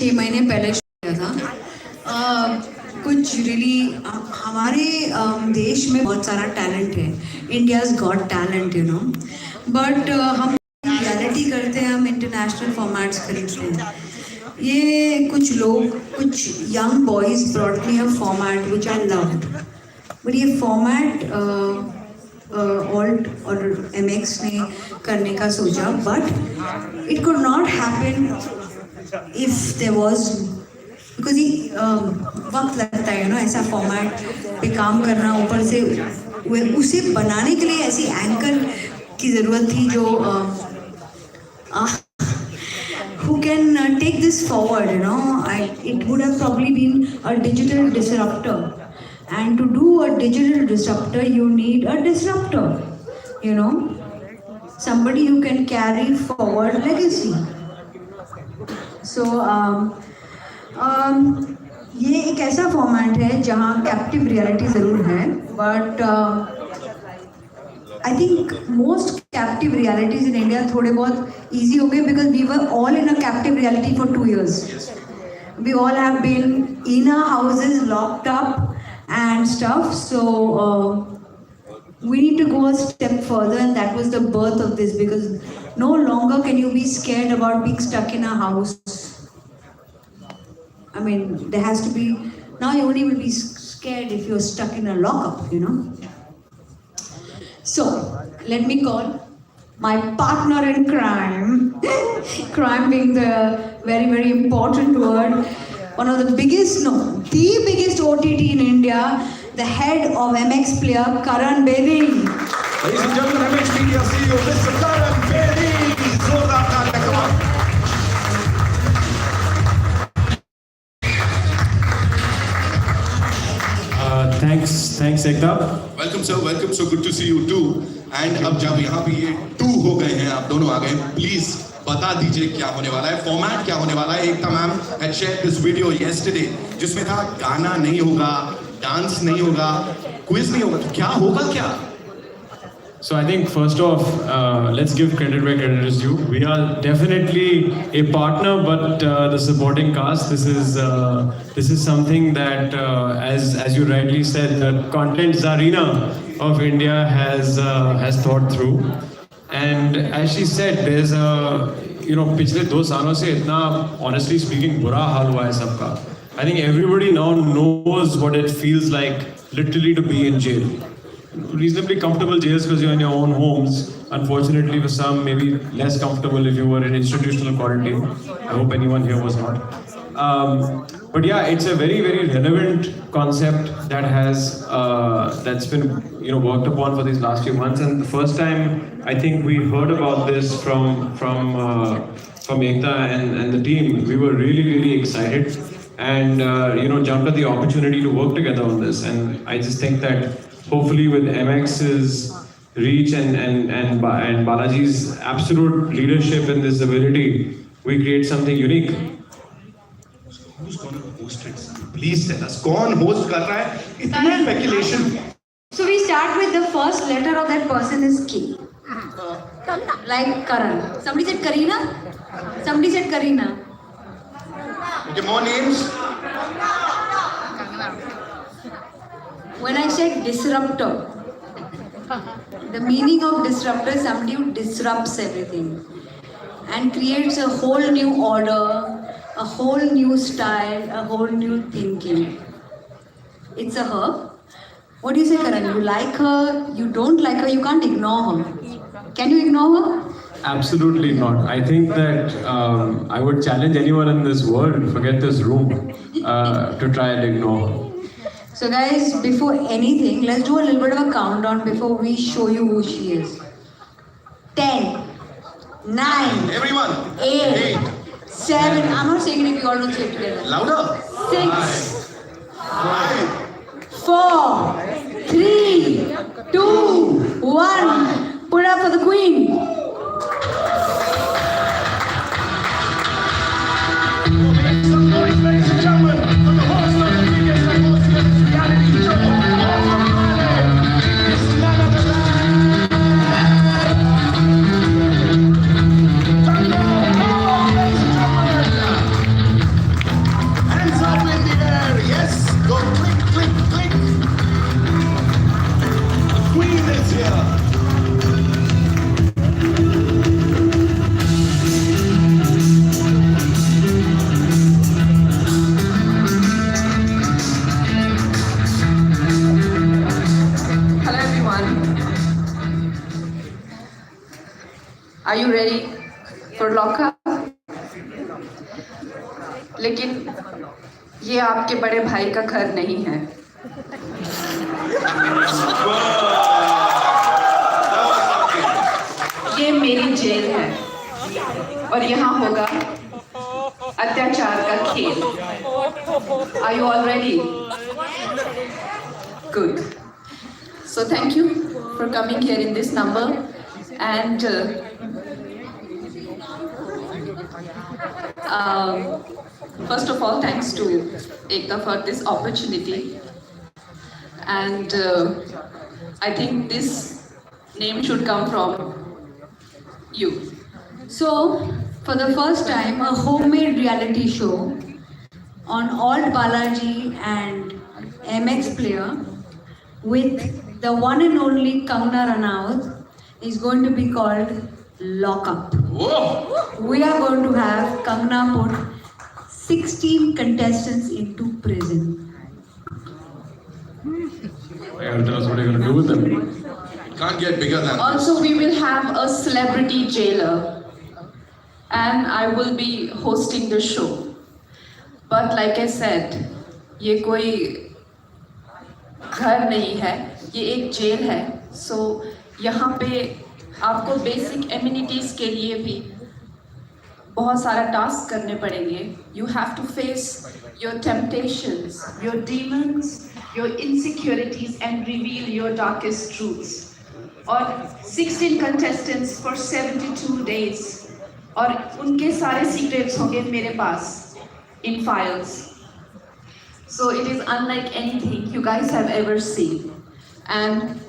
6 महीने पहले किया था। कुछ रियली हमारे देश में बहुत सारा टैलेंट है, India's got talent you know, but हम रियलिटी करते हैं, हम इंटरनेशनल फॉर्मेट्स खरीदते हैं। ये कुछ लोग, कुछ young boys brought me a format which I loved, but ये फॉर्मेट ऑल्ट और एमएक्स ने करने का सोचा, but it could not happen if there was, because ये वक्त लगता है ना ऐसा फॉर्मेट पे काम करना, ऊपर से उसे बनाने के लिए ऐसी एंकर की ज़रूरत थी जो who can take this forward, you know. It would have probably been a digital disruptor, and to do a digital disruptor you need a disruptor, you know, somebody who can carry forward legacy. So ये एक ऐसा format है जहाँ captive reality ज़रूर है, but I think most captive realities in India थोड़े बहुत easy हो गए, because we were all in a captive reality for 2 years. We all have been in our houses, locked up and stuff. So we need to go a step further, and that was the birth of this, because no longer can you be scared about being stuck in a house. I mean, there has to be, now you only will be scared if you're stuck in a lockup, you know. So, let me call my partner in crime, crime being the very, very important word, one of the biggest, no, the biggest OTT in India, the head of MX player, Karan. Ladies and gentlemen, MX Media CEO, Mr. Karan. Zordar taaliyan, come on. Thanks Ekta. Welcome sir, welcome. So good to see you too. And अब जब यहाँ पे ये 2 हो गए हैं, आप दोनों आ गए, प्लीज बता दीजिए क्या होने वाला है, फॉर्मेट क्या होने वाला है. एकता ma'am had shared this video yesterday, जिसमें था गाना नहीं होगा, डांस नहीं होगा, क्विज नहीं होगा, तो क्या होगा क्या? So I think first off, let's give credit where credit is due. We are definitely a partner, but the supporting cast. This is something that, as you rightly said, the content Zarina of India has thought through. And as she said, there's a पिछले 2 सालों से इतना honestly speaking बुरा हाल हुआ है सबका. I think everybody now knows what it feels like literally to be in jail. Reasonably comfortable jails because you're in your own homes. Unfortunately for some, maybe less comfortable if you were in institutional quarantine. I hope anyone here was not. But yeah, it's a very, very relevant concept that that's been worked upon for these last few months. And the first time I think we heard about this from Ekta and the team, we were really, really excited and jumped at the opportunity to work together on this. And I just think that hopefully with MX's reach and Balaji's absolute leadership in this ability, we create something unique. Who's going to host it? Please tell us. कौन host कर रहा है? इतना speculation. So we start with the first letter of that person is K. Like Karan. Somebody said Karina? Somebody said Karina. Okay, more names. When I said disruptor, the meaning of disruptor is somebody who disrupts everything and creates a whole new order, a whole new style, a whole new thinking. It's a her. What do you say, Karan? You like her, you don't like her, you can't ignore her. Can you ignore her? Absolutely not. I think that I would challenge anyone in this world, forget this room, to try and ignore her. So guys, before anything, let's do a little bit of a countdown before we show you who she is. 10, 9, Everyone. 8, 7, I'm not saying it if you all don't say it together. Louder. 6, 5, 4, 3, 2, 1. Put it up for the queen. Make some noise, ladies and gentlemen, for the host of the biggest and most reality show on the planet. It's none other than Kangna. Ladies and gentlemen. you ready for lockup? लेकिन ये आपके बड़े भाई का घर नहीं है. ये मेरी जेल है और यहाँ होगा अत्याचार का खेल. Are you all ready? Good. So thank you for coming here in this number, and first of all, thanks to Ekta for this opportunity. And I think this name should come from you. So, for the first time, a homemade reality show on Alt Balaji and MX Player with the one and only Kangna Ranaut is going to be called Lockup. Whoa! We are going to have Kangna put 16 contestants into prison. I gotta tell us what you're gonna do with them. Can't get bigger than this. Also, we will have a celebrity jailer, and I will be hosting the show. But like I said, ये कोई घर नहीं है, ये एक jail है. So यहाँ पे आपको बेसिक एमिनिटीज के लिए भी बहुत सारा टास्क करने पड़ेंगे. You have to face your temptations, your demons, your insecurities, and reveal your darkest truths. और 16 contestants for 72 days. और उनके सारे secrets होंगे मेरे पास in files. So it is unlike anything you guys have ever seen. And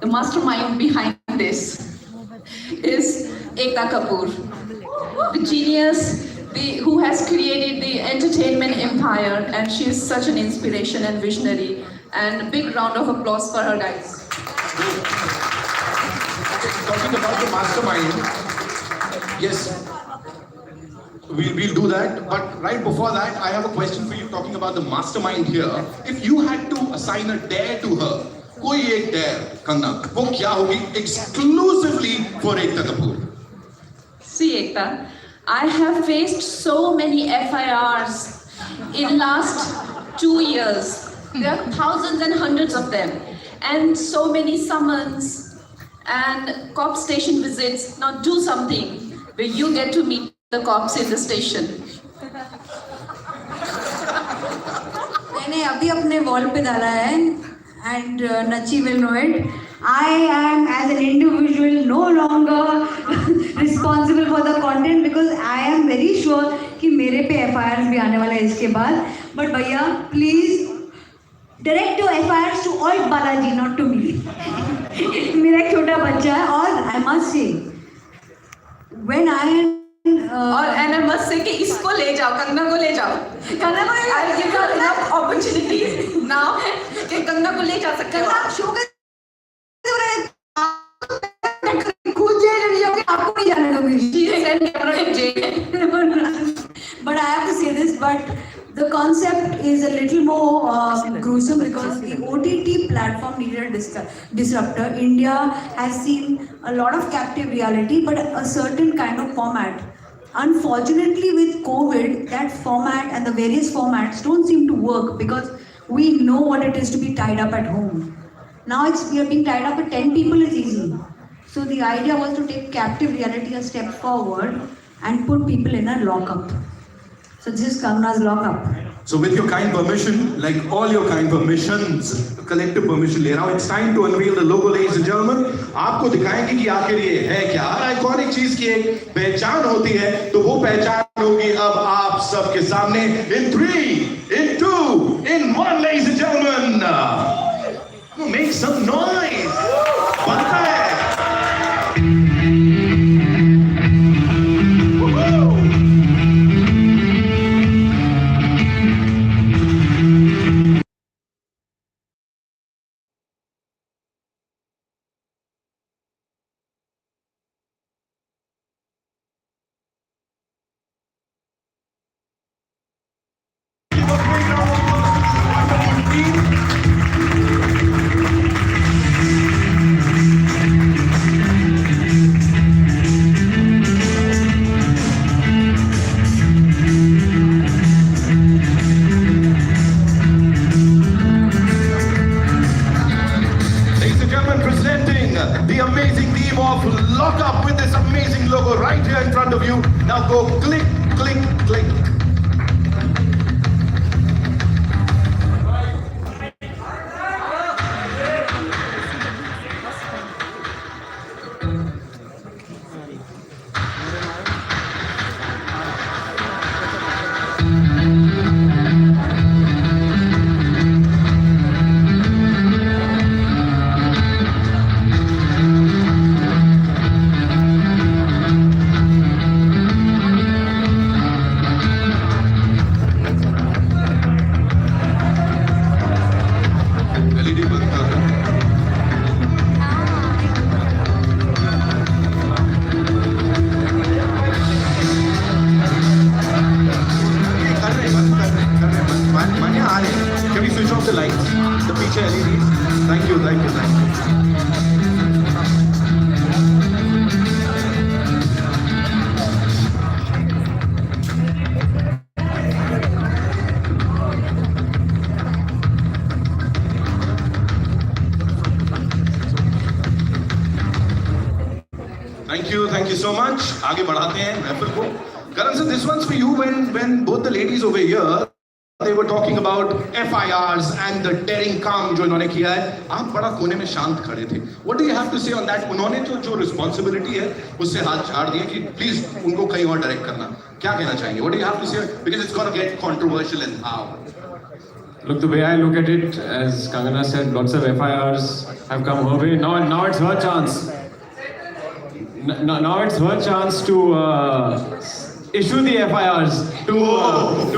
the mastermind behind this is Ekta Kapoor, the genius who has created the entertainment empire, and she is such an inspiration and visionary. And a big round of applause for her, guys. Talking about the mastermind, yes, we'll do that. But right before that, I have a question for you. Talking about the mastermind here, if you had to assign a dare to her, कोई एक dare, Kangna, वो क्या होगी exclusively for Ekta Kapoor? See, Ekta, I have faced so many FIRs in last 2 years. There are thousands and hundreds of them, and so many summons and cop station visits. Now do something where you get to meet the cops in the station. मैंने अभी अपने wall पे डाला है and Nachi will know it. I am as an individual no longer responsible for the content because I am very sure कि मेरे पे FIRs भी आने वाला है इसके बाद. But भैया please direct your FIRs to all Balaji, not to me. मेरा एक छोटा बच्चा है और I must say when I am और and I must say कि इसको ले जाओ, कंगना को ले जाओ. कंगना को ले जाओ. Give her enough opportunities now कि कंगना को ले जा सकते हो. शो के खुद जेल नहीं जाओगे, आपको नहीं जाने दोगे. She is sent her to jail. But I have to say this, but the concept is a little more gruesome because the OTT platform needed a disruptor. India has seen a lot of captive reality, but a certain kind of format. Unfortunately, with COVID, that format and the various formats don't seem to work because we know what it is to be tied up at home. Now we are being tied up with 10 people is easy. So the idea was to take captive reality a step forward and put people in a lockup. So this is Kangna's lockup. So with your kind permission, like all your kind permissions, collective permission ले रहा हूँ. It's time to unveil the logo, ladies and gentlemen. आपको दिखाएंगे कि आखिर ये है क्या. आइकॉनिक चीज की एक पहचान होती है, तो वो पहचान होगी अब आप सबके सामने. In 3, in 2, in 1, ladies and gentlemen. Make some noise. बनता है. पीछे LED. Thank you, thank you, thank you. Thank you so much. आगे बढ़ाते हैं महफिल को। Karan sir, this one's for you. When both the ladies over here, they were talking about FIRs and the daring काम जो इन्होंने किया है, आप बड़ा कोने में शांत खड़े थे। What do you have to say on that? उन्होंने तो जो responsibility है, उससे हाथ झाड़ दिए कि please उनको कहीं और direct करना। क्या कहना चाहेंगे? What do you have to say? Because it's gonna get controversial and how. Look, the way I look at it, as Kangna said, lots of FIRs have come her way. Now it's her chance. Now it's her chance to issue the FIRs to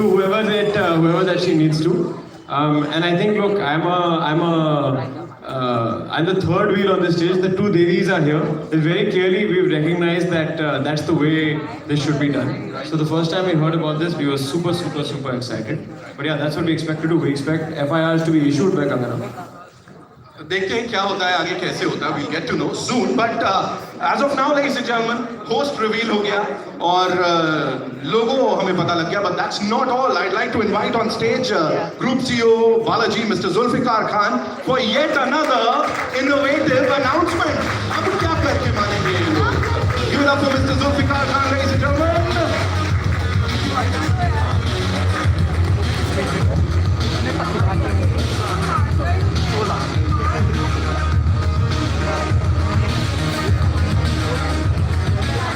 whoever that she needs to. And I think, look, I'm the third wheel on this stage. The two Devis are here. Very clearly, we've recognized that that's the way this should be done. So the first time we heard about this, we were super excited. But yeah, that's what we expect to do. We expect FIRs to be issued by Kangna. देखते हैं क्या होता है आगे, कैसे होता है, we'll get to know soon. But as of now, ladies and gentlemen, host reveal हो गया और लोगों हमें पता लग गया. But that's not all. I'd like to invite on stage Group CEO Balaji, Mr. Zulfikar Khan, for yet another innovative announcement. अब क्या करके मानेंगे ये लोग? Give it up for Mr. Zulfikar Khan, ladies and gentlemen.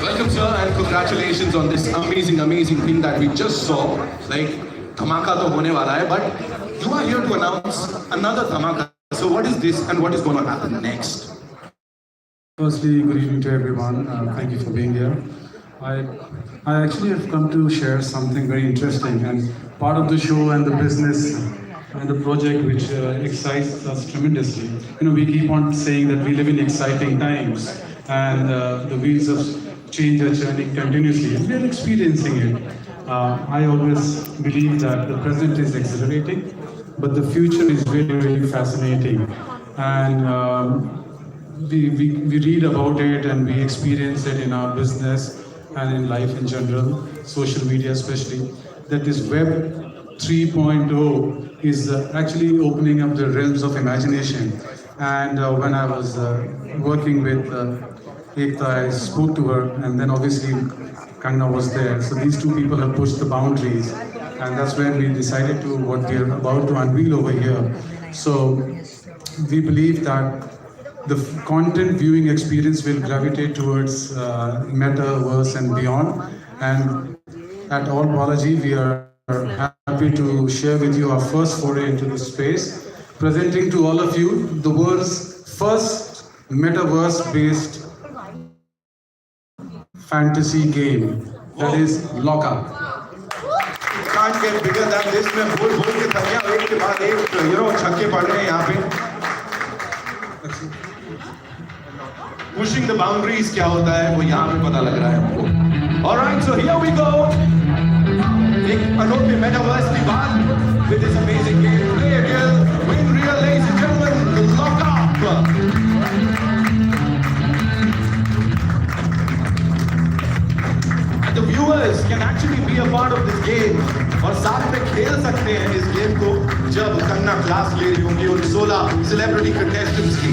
Welcome sir and congratulations on this amazing thing that we just saw. Like dhamaka to hone wala hai, but you are here to announce another dhamaka. So what is this and what is going to happen next? Firstly, good evening to everyone. Thank you for being here. I actually have come to share something very interesting and part of the show and the business and the project which excites us tremendously. You know, we keep on saying that we live in exciting times and the wheels of change are churning continuously and we are experiencing it. I always believe that the present is exhilarating, but the future is really fascinating. And we read about it and we experience it in our business and in life in general, social media especially, that this Web 3.0 is actually opening up the realms of imagination. And when I was working with Ekta, I spoke to her, and then obviously Kangna was there. So these two people have pushed the boundaries, and that's when we decided to what we are about to unveil over here. So we believe that the content viewing experience will gravitate towards metaverse and beyond. And at All Balaji, we are happy to share with you our first foray into this space, presenting to all of you the world's first metaverse-based fantasy game, that is Lock Up. Can't get bigger than this. मैं बोल के तलिया एक के बाद एक छक्के पड़ रहे हैं यहाँ पे. Pushing the boundaries क्या होता है वो यहाँ पे पता लग रहा है हमको. All right, so here we go. एक अनोखे metaverse की बात with this amazing game. Play real, win real, ladies and gentlemen, the Lock Up. And the viewers can actually be a part of this game और साथ में खेल सकते हैं इस गेम को जब कंगना क्लास ले रही होंगी उन 16 सेलिब्रिटी कंटेस्टेंट्स की.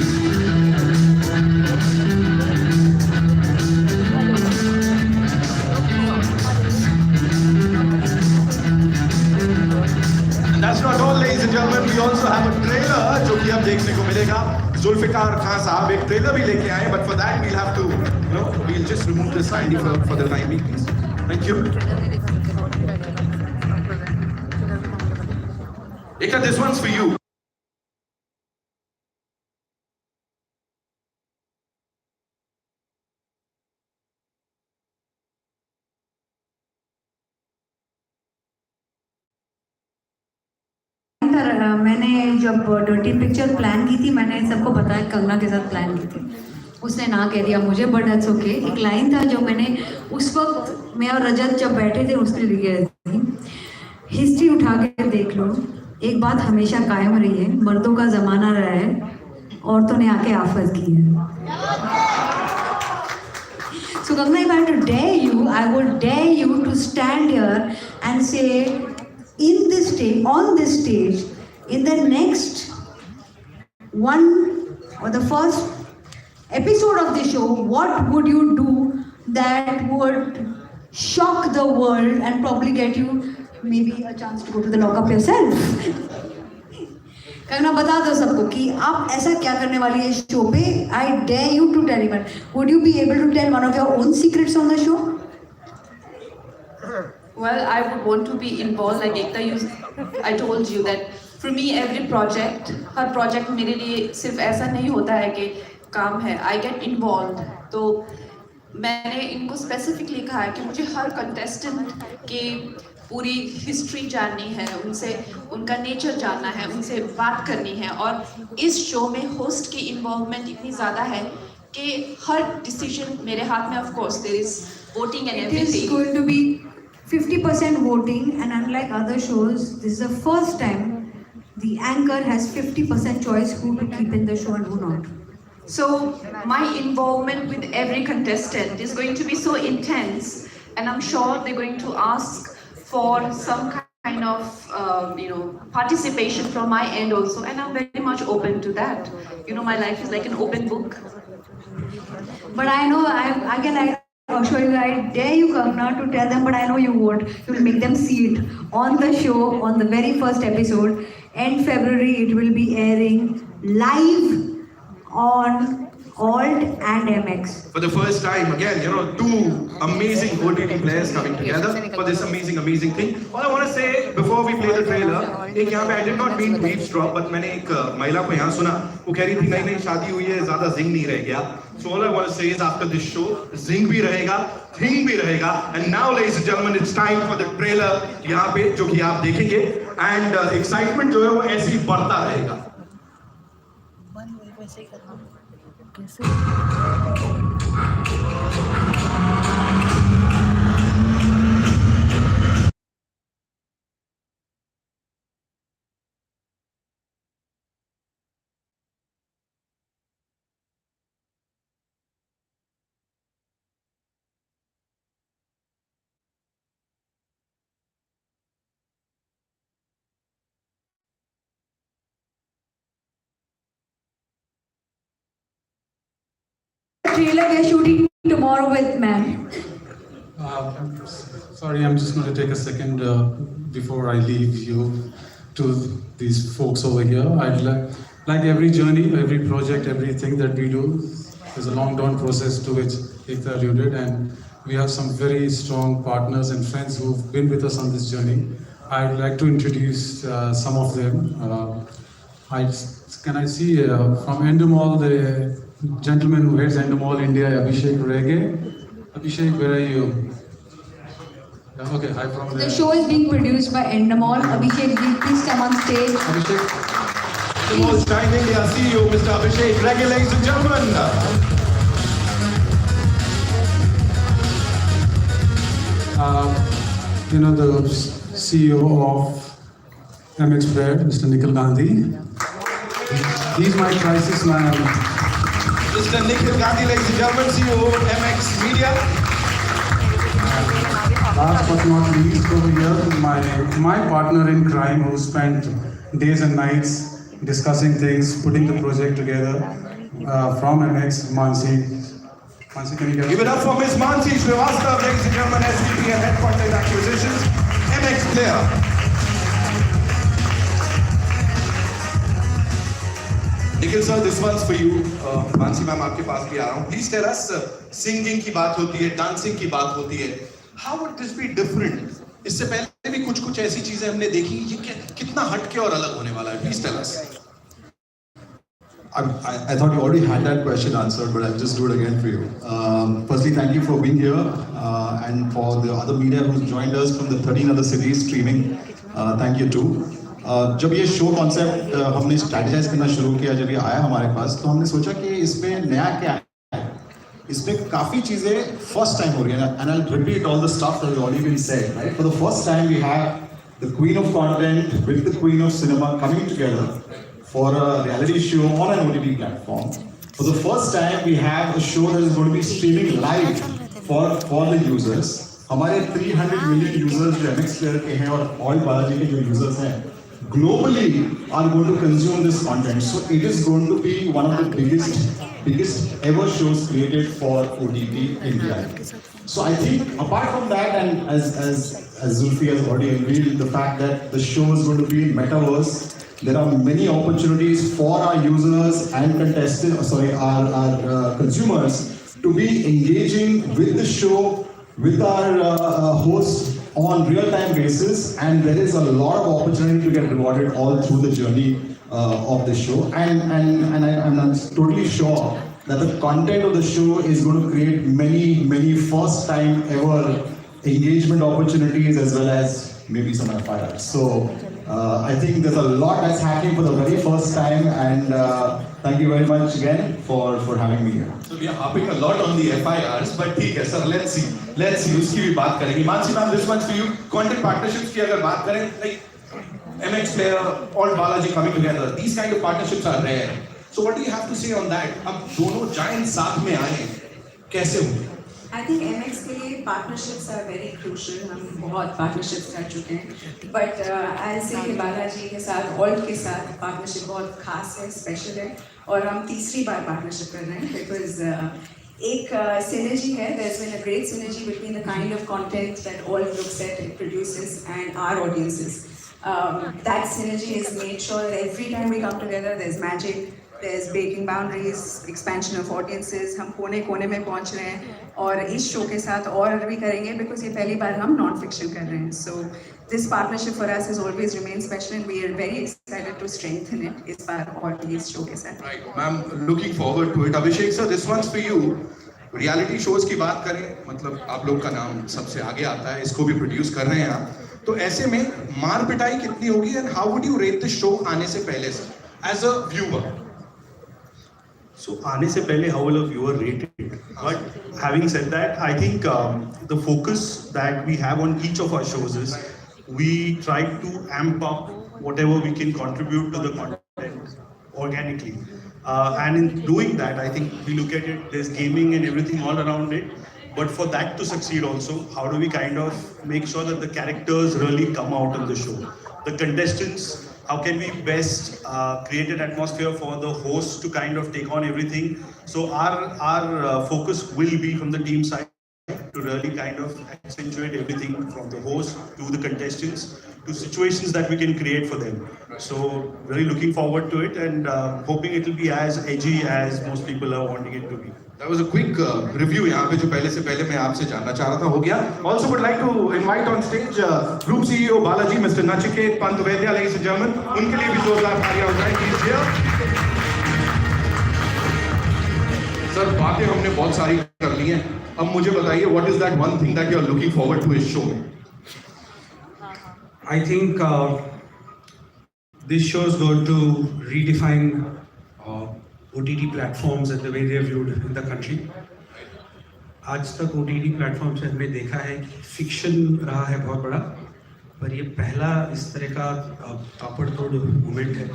And that's not all, ladies and gentlemen. We also have a trailer जो कि अब देखने को मिलेगा. जुल्फिकार खान साहब एक ट्रेलर भी लेके आए, but for that we'll have to, we'll just remove this ID for the time being, please. Thank you. Ekta, this one's for you. मैंने जब डर्टी पिक्चर प्लान की थी, मैंने सबको बताया कंगना के साथ प्लान की थी. उसने ना कह दिया मुझे, बट दैट्स ओके. एक लाइन था जो मैंने उस वक्त, मैं और रजत जब बैठे थे उसके लिए थी. हिस्ट्री उठा के देख लो, एक बात हमेशा कायम रही है, मर्दों का जमाना रहा है, औरतों ने आके आफत की है. So Kangna, if I had to dare you, I would dare you to stand here and say, in this stage, on this stage, in the next one or the first episode of the show, what would you do that would shock the world and probably get you maybe a chance to go to the lockup yourself? Kangana बता दो सबको कि आप ऐसा क्या करने वाली है शो पे. I dare you to tell even. Would you be able to tell one of your own secrets on the show? Well, I would want to be involved, like Ekta, I told you that for me every project, her project मेरे लिए सिर्फ ऐसा नहीं होता है कि काम है. I get involved. तो मैंने इनको specifically कहा है कि मुझे हर contestant के पूरी हिस्ट्री जाननी है, उनसे उनका नेचर जानना है, उनसे बात करनी है. और इस शो में होस्ट की इन्वॉल्वमेंट इतनी ज़्यादा है कि हर डिसीजन मेरे हाथ में. Of course there is voting and It is everything. going to be 50% voting, and unlike other shows, this is the first time the anchor has 50% choice who to keep in the show and who not. So my involvement with every contestant is going to be so intense, and I'm sure they're going to ask for some kind of participation from my end also, and I'm very much open to that. My life is like an open book. But I know I can assure you, I dare you, Kangna, to tell them, but I know you won't. You will make them see it on the show, on the very first episode. End February, it will be airing live on Alt and MX. For the first time, again, two amazing OTT players coming together for this amazing thing. All I want to say before we play the trailer, एक यहाँ पे I did not mean to eavesdrop, but मैंने एक महिला को यहाँ सुना, वो कह रही थी नई शादी हुई है, ज़्यादा जिंग नहीं रह गया. So all I want to say is after this show, zing भी रहेगा, thing भी रहेगा. And now, ladies and gentlemen, it's time for the trailer यहाँ पे जो कि आप देखेंगे, and excitement जो है वो ऐसे ही बढ़ता रहेगा. Trailer we are shooting tomorrow with ma'am. Sorry, I'm just going to take a second before I leave you to these folks over here. I'd like every journey, every project, everything that we do, there's a long drawn process to which Ekta alluded, and we have some very strong partners and friends who've been with us on this journey. I'd like to introduce some of them. Can I see from Endemol, the gentleman who heads Endemol India, Abhishek Rege. Abhishek, where are you? Okay, hi from The show is being produced by Endemol. Abhishek ji, please come on stage. Abhishek. Endemol Shine India CEO, Mr. Abhishek Rege, ladies and gentlemen. The CEO of MX Bread, Mr. Nikhil Gandhi. He's my crisis man. Mr. Nikhil Gandhi, ladies and gentlemen, CEO of MX Media. Last but not least, over here, my partner in crime who spent days and nights discussing things, putting the project together, from MX, Mansi. Mansi, can you Give it up for Ms. Mansi Srivastava, ladies and gentlemen, SVP and Head Content Acquisitions, MX Player. Nikhil sir, this one's for you. Mansi ma'am, आपके पास भी आ रहा हूँ. Please tell us, singing की बात होती है, dancing की बात होती है. How would this be different? इससे पहले भी कुछ ऐसी चीजें हमने देखी, ये कितना हटके और अलग होने वाला है? Please tell us. I thought you already had that question answered, but I'll just do it again for you. Firstly, thank you for being here, and for the other media who's joined us from the 13 other cities streaming. Thank you too. जब ये show concept हमने strategise करना शुरू किया, जब ये आया हमारे पास, तो हमने सोचा कि इसमें नया क्या है. इसमें काफ़ी चीज़ें फर्स्ट टाइम हो रही है, and I'll repeat all the stuff that has already been said. Right? For the first time, we have the queen of content with the queen of cinema coming together for a reality show on an OTT platform. For the first time, we have a show that is going to be streaming live for the users. हमारे 300 million users जो MX Player के हैं और all Balaji के जो users हैं, globally are going to consume this content. So it is going to be one of the biggest ever shows created for OTT India. So I think apart from that, and as Zulfi has already revealed, the fact that the show is going to be in metaverse, there are many opportunities for our users and contestants, our consumers to be engaging with the show, with our host on real-time basis, and there is a lot of opportunity to get rewarded all through the journey of the show. And I'm totally sure that the content of the show is going to create many first-time ever engagement opportunities as well as maybe some FIRs. So I think there's a lot that's happening for the very first time, and thank you very much again for having me here. So we are harping a lot on the FIRs, but ठीक है sir, let's see उसकी भी बात करेंगे. Mansi ma'am, this one's for you. Content partnerships की अगर बात करें, like MX Player, all Balaji coming together, these kind of partnerships are rare. So what do you have to say on that? अब दोनों giants साथ में आए, कैसे होंगे? I think MX के लिए partnerships are very crucial. हम बहुत partnerships कर चुके हैं. But I'll say कि बालाजी के साथ, Alt के साथ partnership बहुत खास है, special है. और हम तीसरी बार partnership कर रहे हैं because एक synergy है. There's been a great synergy between the kind of content that Alt looks at and produces and our audiences. That synergy has made sure that every time we come together, there's magic. There's breaking boundaries, expansion of audiences. हम कोने में पहुंच रहे हैं और इस show के साथ और भी करेंगे because ये पहली बार हम नॉन फिक्शन कर रहे हैं. So this partnership for us has always remained special and we are very excited to strengthen it इस बार और भी इस शो के साथ. Right, ma'am, looking forward to it. Abhishek sir, this one's for you. Reality shows की बात करें, मतलब आप लोग का नाम सबसे आगे आता है, इसको भी प्रोड्यूस कर रहे हैं आप. तो ऐसे में मार पिटाई कितनी होगी and how would you rate the show आने से पहले से as a viewer? So आने से पहले how will a viewer rate it? But having said that, I think the focus that we have on each of our shows is we try to amp up whatever we can contribute to the content organically. And in doing that, I think we look at it, there's gaming and everything all around it. But for that to succeed also, how do we kind of make sure that the characters really come out in the show? The contestants, how can we best create an atmosphere for the host to kind of take on everything? So our focus will be from the team side to really kind of accentuate everything from the host to the contestants to situations that we can create for them. So really looking forward to it and hoping it will be as edgy as most people are wanting it to be. That was a quick review यहाँ पे जो पहले से पहले मैं आपसे जानना चाह रहा था हो गया. Also would like to invite on stage Group CEO Balaji, Mr. Nachiket Pantvaidya, ladies and gentlemen. उनके लिए भी जोरदार तालियां हो जाए. He is here. सर बातें हमने बहुत सारी कर ली हैं. अब मुझे बताइए what is that one thing that you are looking forward to इस show में? I think this show is going to redefine OTT platforms and the way they are viewed in the country. आज तक OTT platforms से हमने देखा है कि fiction रहा है बहुत बड़ा, पर ये पहला इस तरह का ताबड़तोड़ moment है.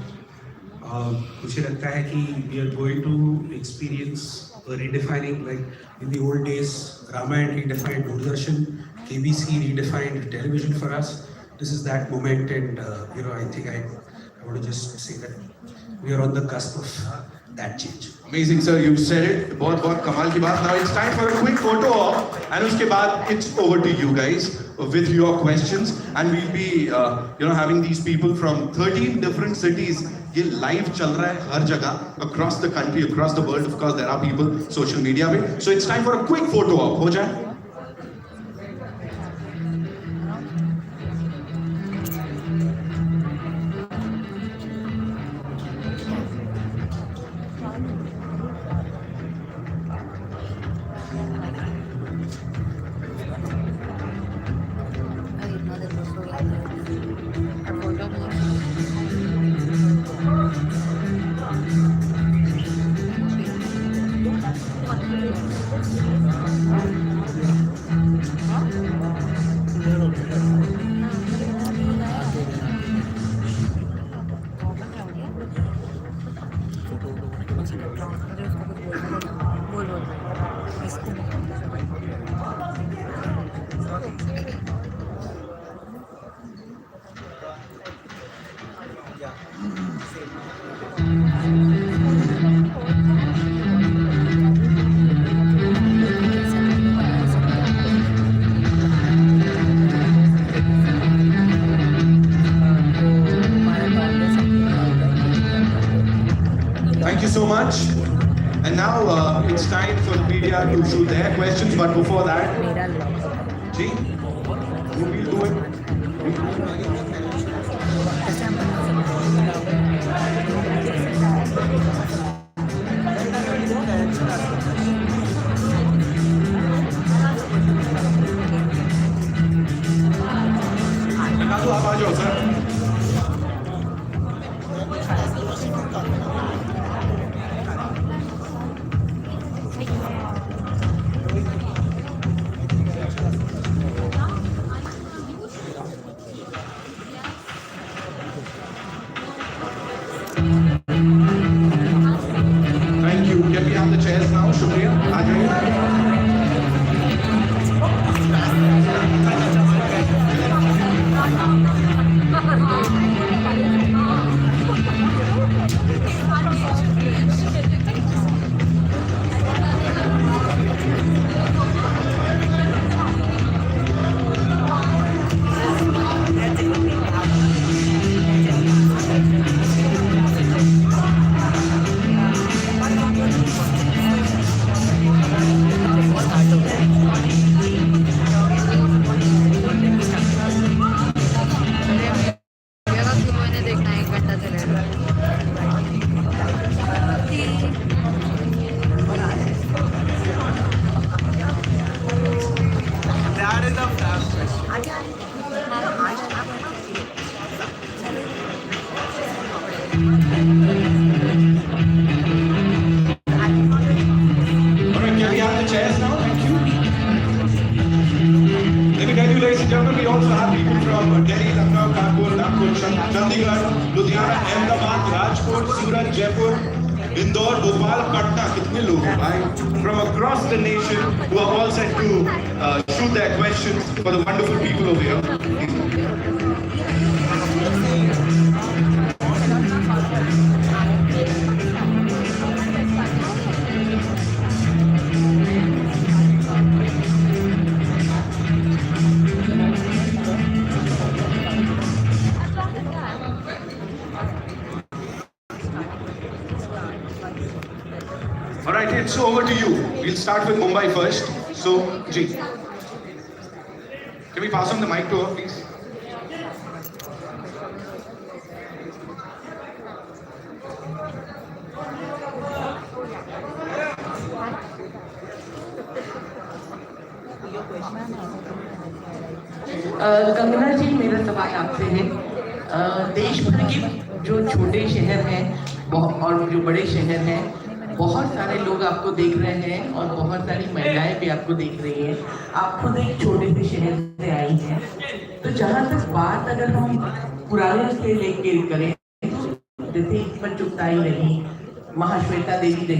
मुझे लगता है कि we are going to experience a redefining, like in the old days, Ramayana redefined Doordarshan, KBC redefined television for us. This is that moment, and I think I want to just say that we are on the cusp of that change. Amazing sir, you said it. बहुत कमाल की बात. Now it's time for a quick photo op, and उसके बाद it's over to you guys with your questions, and we'll be having these people from 13 different cities. ये live चल रहा है हर जगह across the country, across the world. Of course, there are people social media में. So it's time for a quick photo op. हो जाए. so much. And now it's time for the media to shoot their questions. But before that, Ji, you will do it. आप आ जाओ sir. Thank you. Can we have the chairs now? शुक्रिया. आ जाइए. Indore, Bhopal, Patna, कितने लोग हैं भाई? From across the nation who are all set to shoot their questions for the wonderful people over here. Alright, it's over to you. We'll start with Mumbai first. So, Ji, can we pass on the mic to her, please? Kangana जी, मेरा सवाल आपसे है. देश भर के जो छोटे शहर हैं और जो बड़े शहर हैं, बहुत सारे लोग आपको देख रहे हैं और बहुत सारी महिलाएं भी आपको देख रही हैं. आप खुद एक छोटे से शहर से आई हैं, तो जहाँ तक बात अगर हम पुराने से लेके करें, जैसे इस पर चुगताई रही, महाश्वेता देवी रही,